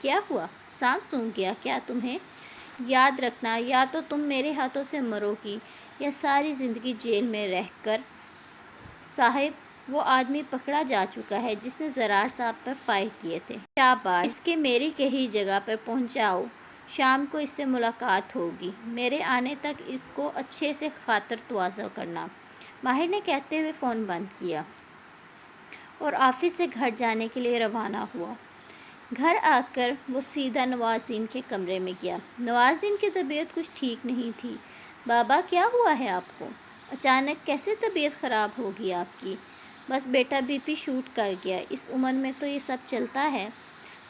کیا ہوا؟ سانپ سونگھ گیا کیا تمہیں؟ یاد رکھنا، یا تو تم میرے ہاتھوں سے مرو گی یا ساری زندگی جیل میں رہ کر۔ صاحب، وہ آدمی پکڑا جا چکا ہے جس نے زرار صاحب پر فائر کیے تھے۔ شاباش، اس کے میری کہی جگہ پر پہنچاؤ۔ شام کو اس سے ملاقات ہوگی۔ میرے آنے تک اس کو اچھے سے خاطر تواضع کرنا۔ ماہر نے کہتے ہوئے فون بند کیا اور آفس سے گھر جانے کے لیے روانہ ہوا۔ گھر آ کر وہ سیدھا نوازالدین کے کمرے میں گیا۔ نوازالدین کی طبیعت کچھ ٹھیک نہیں تھی۔ بابا، کیا ہوا ہے آپ کو؟ اچانک کیسے طبیعت خراب ہوگی آپ کی؟ بس بیٹا بی پی شوٹ کر گیا، اس عمر میں تو یہ سب چلتا ہے۔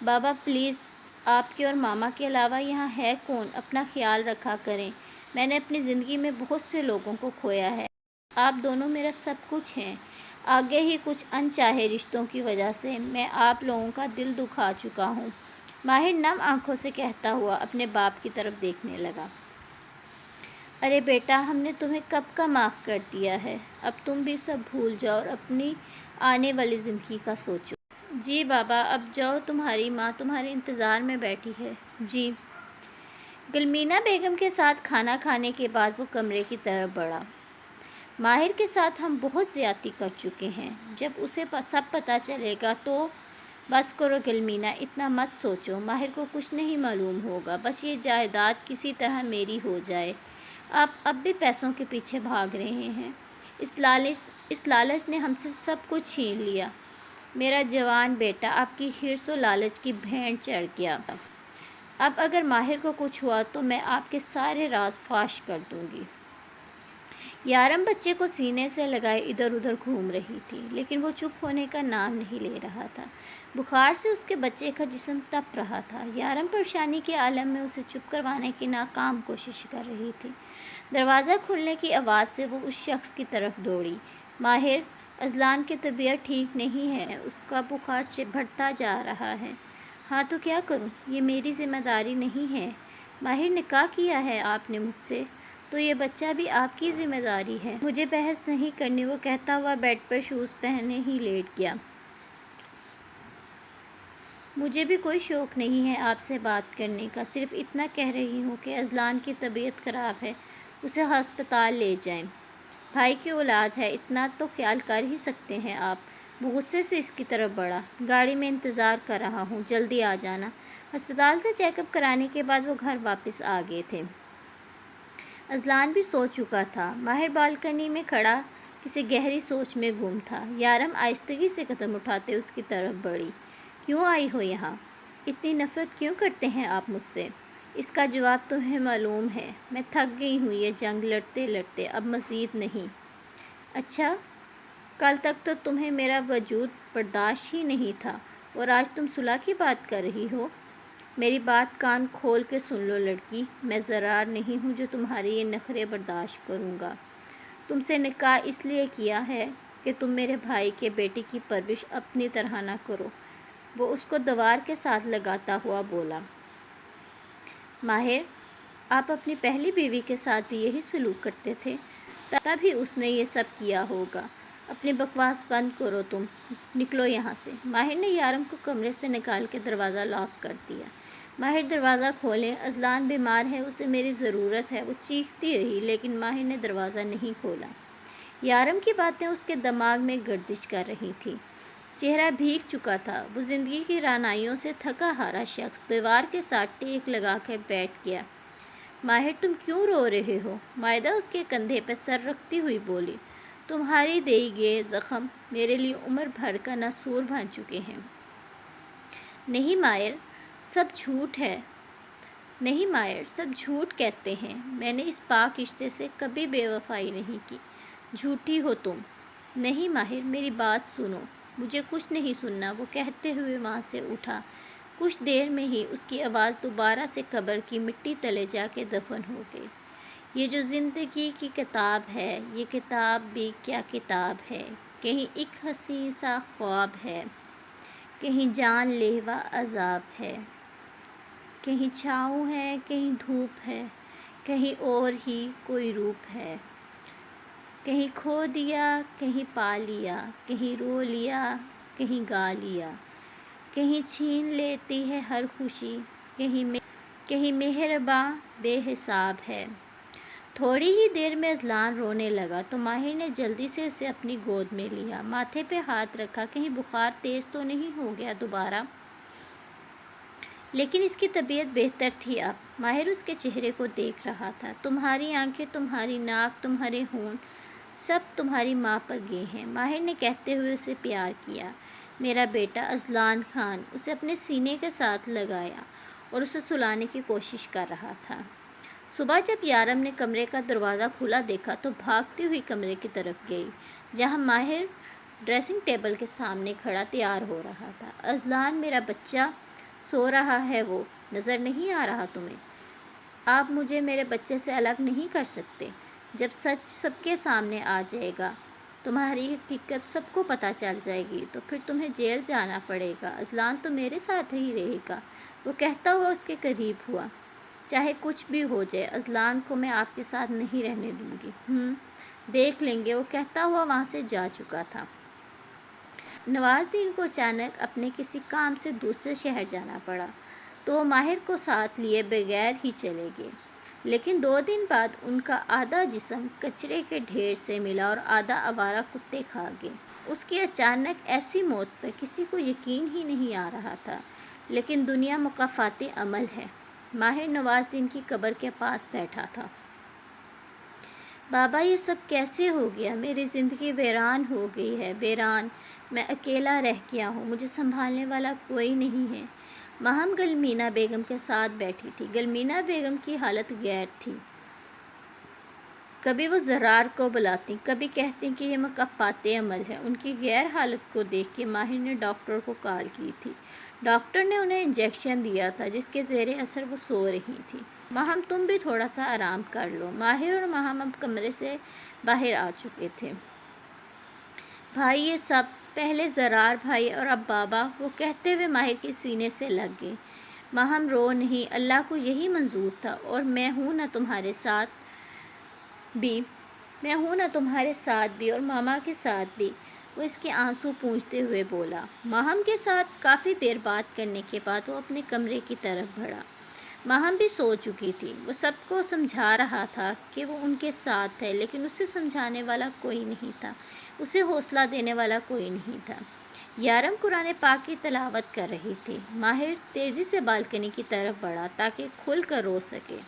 بابا پلیز، آپ کے اور ماما کے علاوہ یہاں ہے کون؟ اپنا خیال رکھا کریں۔ میں نے اپنی زندگی میں بہت سے لوگوں کو کھویا ہے، آپ دونوں میرا سب کچھ ہیں۔ آگے ہی کچھ انچاہے رشتوں کی وجہ سے میں آپ لوگوں کا دل دکھا چکا ہوں۔ ماہر نم آنکھوں سے کہتا ہوا اپنے باپ کی طرف دیکھنے لگا۔ ارے بیٹا، ہم نے تمہیں کب کا معاف کر دیا ہے، اب تم بھی سب بھول جاؤ اور اپنی آنے والی زندگی کا سوچو۔ جی بابا، اب جاؤ، تمہاری ماں تمہارے انتظار میں بیٹھی ہے۔ جی۔ گلمینہ بیگم کے ساتھ کھانا کھانے کے بعد وہ کمرے کی طرف بڑھا۔ ماہر کے ساتھ ہم بہت زیادتی کر چکے ہیں، جب اسے سب پتہ چلے گا تو… بس کرو گلمینہ، اتنا مت سوچو، ماہر کو کچھ نہیں معلوم ہوگا، بس یہ جائیداد کسی طرح میری ہو جائے۔ آپ اب بھی پیسوں کے پیچھے بھاگ رہے ہیں، اس لالچ نے ہم سے سب کچھ چھین لیا۔ میرا جوان بیٹا آپ کی حرص و لالچ کی بھینٹ چڑھ گیا۔ اب اگر ماہر کو کچھ ہوا تو میں آپ کے سارے راز فاش کر دوں گی۔ یارم بچے کو سینے سے لگائے ادھر ادھر گھوم رہی تھی، لیکن وہ چپ ہونے کا نام نہیں لے رہا تھا۔ بخار سے اس کے بچے کا جسم تپ رہا تھا۔ یارم پریشانی کے عالم میں اسے چپ کروانے کی ناکام کوشش کر رہی تھی۔ دروازہ کھلنے کی آواز سے وہ اس شخص کی طرف دوڑی۔ ماہر، اذلان کی طبیعت ٹھیک نہیں ہے، اس کا بخار بڑھتا جا رہا ہے۔ ہاں تو کیا کروں؟ یہ میری ذمہ داری نہیں ہے۔ ماہر، نکاح کیا ہے آپ نے مجھ سے، تو یہ بچہ بھی آپ کی ذمہ داری ہے۔ مجھے بحث نہیں کرنی، وہ کہتا ہوا بیڈ پر شوز پہنے ہی لیٹ گیا۔ مجھے بھی کوئی شوق نہیں ہے آپ سے بات کرنے کا، صرف اتنا کہہ رہی ہوں کہ اذلان کی طبیعت خراب ہے، اسے ہسپتال لے جائیں۔ بھائی کی اولاد ہے، اتنا تو خیال کر ہی سکتے ہیں آپ۔ وہ غصے سے اس کی طرف بڑھا۔ گاڑی میں انتظار کر رہا ہوں، جلدی آ جانا۔ ہسپتال سے چیک اپ کرانے کے بعد وہ گھر واپس آ گئے تھے۔ اذلان بھی سو چکا تھا۔ ماہر بالکنی میں کھڑا کسی گہری سوچ میں گم تھا۔ یارم آہستگی سے قدم اٹھاتے اس کی طرف بڑھی۔ کیوں آئی ہو یہاں؟ اتنی نفرت کیوں کرتے ہیں آپ مجھ سے؟ اس کا جواب تمہیں معلوم ہے، میں تھک گئی ہوں یہ جنگ لڑتے لڑتے، اب مزید نہیں۔ اچھا، کل تک تو تمہیں میرا وجود برداشت ہی نہیں تھا، اور آج تم صلح کی بات کر رہی ہو؟ میری بات کان کھول کے سن لو لڑکی، میں زرار نہیں ہوں جو تمہارے یہ نخرے برداشت کروں گا۔ تم سے نکاح اس لیے کیا ہے کہ تم میرے بھائی کے بیٹے کی پرورش اپنی طرح نہ کرو۔ وہ اس کو دیوار کے ساتھ لگاتا ہوا بولا۔ ماہر، آپ اپنی پہلی بیوی کے ساتھ بھی یہی سلوک کرتے تھے، تب ہی اس نے یہ سب کیا ہوگا۔ اپنی بکواس بند کرو، تم نکلو یہاں سے۔ ماہر نے یارم کو کمرے سے نکال کے دروازہ لاک کر دیا۔ ماہر، دروازہ کھولیں، اذلان بیمار ہے، اسے میری ضرورت ہے، وہ چیختی رہی، لیکن ماہر نے دروازہ نہیں کھولا۔ یارم کی باتیں اس کے دماغ میں گردش کر رہی تھیں۔ چہرہ بھیگ چکا تھا۔ وہ زندگی کی رعنائیوں سے تھکا ہارا شخص دیوار کے ساتھ ٹیک لگا کے بیٹھ گیا۔ ماہر، تم کیوں رو رہے ہو؟ مائدہ اس کے کندھے پہ سر رکھتی ہوئی بولی۔ تمہاری دیے گئے زخم میرے لیے عمر بھر کا ناسور بن چکے ہیں۔ نہیں ماہر، سب جھوٹ ہے۔ نہیں ماہر، سب جھوٹ کہتے ہیں، میں نے اس پاک رشتے سے کبھی بے وفائی نہیں کی۔ جھوٹی ہو تم۔ نہیں ماہر، میری بات سنو۔ مجھے کچھ نہیں سننا، وہ کہتے ہوئے وہاں سے اٹھا۔ کچھ دیر میں ہی اس کی آواز دوبارہ سے قبر کی مٹی تلے جا کے دفن ہو گئی۔ یہ جو زندگی کی کتاب ہے، یہ کتاب بھی کیا کتاب ہے، کہیں ایک حسین سا خواب ہے، کہیں جان لیوا عذاب ہے، کہیں چھاؤں ہے، کہیں دھوپ ہے، کہیں اور ہی کوئی روپ ہے، کہیں کھو دیا، کہیں پا لیا، کہیں رو لیا، کہیں گا لیا، کہیں چھین لیتی ہے ہر خوشی، کہیں مہرباں بے حساب ہے۔ تھوڑی ہی دیر میں اذلان رونے لگا تو ماہر نے جلدی سے اسے اپنی گود میں لیا، ماتھے پہ ہاتھ رکھا، کہیں بخار تیز تو نہیں ہو گیا دوبارہ۔ لیکن اس کی طبیعت بہتر تھی اب۔ ماہر اس کے چہرے کو دیکھ رہا تھا۔ تمہاری آنکھیں، تمہاری ناک، تمہارے ہونٹ، سب تمہاری ماں پر گئے ہیں، ماہر نے کہتے ہوئے اسے پیار کیا۔ میرا بیٹا اذلان خان اسے اپنے سینے کے ساتھ لگایا اور اسے سلانے کی کوشش کر رہا تھا۔ صبح جب یارم نے کمرے کا دروازہ کھلا دیکھا تو بھاگتی ہوئی کمرے کی طرف گئی جہاں ماہر ڈریسنگ ٹیبل کے سامنے کھڑا تیار ہو رہا تھا۔ اذلان میرا بچہ سو رہا ہے، وہ نظر نہیں آ رہا تمہیں؟ آپ مجھے میرے بچے سے الگ نہیں کر سکتے۔ جب سچ سب کے سامنے آ جائے گا، تمہاری حقیقت سب کو پتہ چل جائے گی تو پھر تمہیں جیل جانا پڑے گا۔ اذلان تو میرے ساتھ ہی رہے گا، وہ کہتا ہوا اس کے قریب ہوا۔ چاہے کچھ بھی ہو جائے، اذلان کو میں آپ کے ساتھ نہیں رہنے دوں گی۔ دیکھ لیں گے، وہ کہتا ہوا وہاں سے جا چکا تھا۔ نواز الدین کو اچانک اپنے کسی کام سے دوسرے شہر جانا پڑا تو وہ ماہر کو ساتھ لیے بغیر ہی چلے گئے۔ لیکن 2 دن بعد ان کا آدھا جسم کچرے کے ڈھیر سے ملا اور آدھا آوارہ کتے کھا گئے۔ اس کی اچانک ایسی موت پر کسی کو یقین ہی نہیں آ رہا تھا، لیکن دنیا مکافات عمل ہے۔ ماہر نواز الدین کی قبر کے پاس بیٹھا تھا۔ بابا یہ سب کیسے ہو گیا؟ میری زندگی ویران ہو گئی ہے، ویران۔ میں اکیلا رہ گیا ہوں، مجھے سنبھالنے والا کوئی نہیں ہے۔ ماہم گلمینا بیگم کے ساتھ بیٹھی تھی۔ گلمینا بیگم کی حالت غیر تھی۔ کبھی وہ زرار کو بلاتی، کبھی کہتی کہ یہ مکافات عمل ہے۔ ان کی غیر حالت کو دیکھ کے ماہر نے ڈاکٹر کو کال کی تھی۔ ڈاکٹر نے انہیں انجیکشن دیا تھا جس کے زیر اثر وہ سو رہی تھی۔ ماہم تم بھی تھوڑا سا آرام کر لو۔ ماہر اور ماہم اب کمرے سے باہر آ چکے تھے۔ بھائی یہ سب، پہلے زرار بھائی اور اب بابا، وہ کہتے ہوئے ماہر کے سینے سے لگ گئے۔ ماہم رو نہیں، اللہ کو یہی منظور تھا اور میں ہوں نا تمہارے ساتھ بھی اور ماما کے ساتھ بھی، وہ اس کے آنسو پونچھتے ہوئے بولا۔ ماہم کے ساتھ کافی دیر بات کرنے کے بعد وہ اپنے کمرے کی طرف بڑھا۔ ماہم بھی سو چکی تھی۔ وہ سب کو سمجھا رہا تھا کہ وہ ان کے ساتھ ہے، لیکن اسے سمجھانے والا کوئی نہیں تھا، اسے حوصلہ دینے والا کوئی نہیں تھا۔ یارم قرآن پاک کی تلاوت کر رہی تھی۔ ماہر تیزی سے بالکنی کی طرف بڑھا تاکہ کھل کر رو سکے۔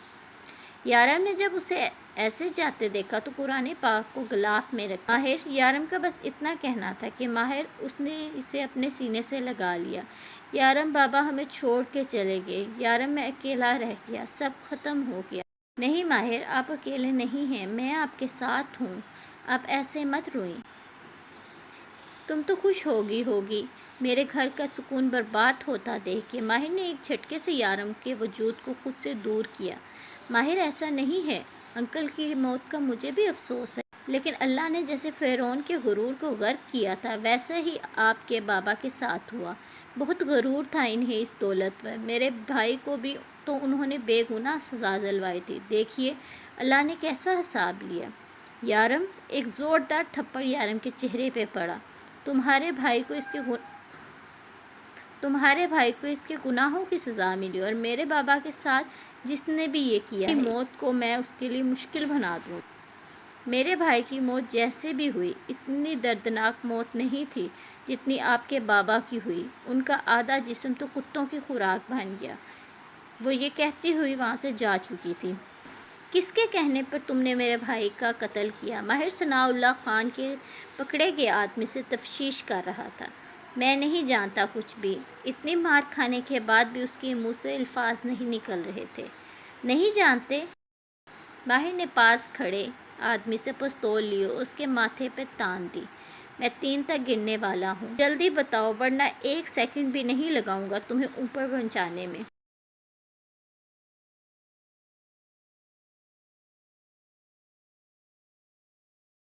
یارم نے جب اسے ایسے جاتے دیکھا تو قرآن پاک کو غلاف میں رکھا۔ ماہر یارم کا بس اتنا کہنا تھا کہ اس نے اسے اپنے سینے سے لگا لیا۔ یارم بابا ہمیں چھوڑ کے چلے گئے، یارم میں اکیلا رہ گیا، سب ختم ہو گیا۔ نہیں ماہر، آپ اکیلے نہیں ہیں، میں آپ کے ساتھ ہوں، آپ ایسے مت روئیں۔ تم تو خوش ہوگی میرے گھر کا سکون برباد ہوتا دیکھ کے۔ ماہر نے ایک جھٹکے سے یارم کے وجود کو خود سے دور کیا۔ ماہر ایسا نہیں ہے، انکل کی موت کا مجھے بھی افسوس ہے، لیکن اللہ نے جیسے فرعون کے غرور کو غرق کیا تھا ویسا ہی آپ کے بابا کے ساتھ ہوا۔ بہت غرور تھا انہیں اس دولت پر۔ میرے بھائی کو بھی تو انہوں نے بے گناہ سزا دلوائی تھی، دیکھیے اللہ نے کیسا حساب لیا۔ یارم، ایک زوردار تھپڑ یارم کے چہرے پہ پڑا۔ تمہارے بھائی کو اس کے گناہوں کی سزا ملی اور میرے بابا کے ساتھ جس نے بھی یہ کیا ہے، موت کو میں اس کے لیے مشکل بنا دوں۔ میرے بھائی کی موت جیسے بھی ہوئی، اتنی دردناک موت نہیں تھی جتنی آپ کے بابا کی ہوئی۔ ان کا آدھا جسم تو کتوں کی خوراک بن گیا۔ وہ یہ کہتی ہوئی وہاں سے جا چکی تھی۔ کس کے کہنے پر تم نے میرے بھائی کا قتل کیا؟ ماہر ثناء اللہ خان کے پکڑے گئے آدمی سے تفتیش کر رہا تھا۔ میں نہیں جانتا کچھ بھی۔ اتنی مار کھانے کے بعد بھی اس کے منہ سے الفاظ نہیں نکل رہے تھے۔ نہیں جانتے؟ ماہر نے پاس کھڑے آدمی سے پستول لی اور اس کے ماتھے پہ تان دی۔ میں 3 تک گننے والا ہوں، جلدی بتاؤ ورنہ 1 سیکنڈ بھی نہیں لگاؤں گا تمہیں اوپر پہنچانے میں۔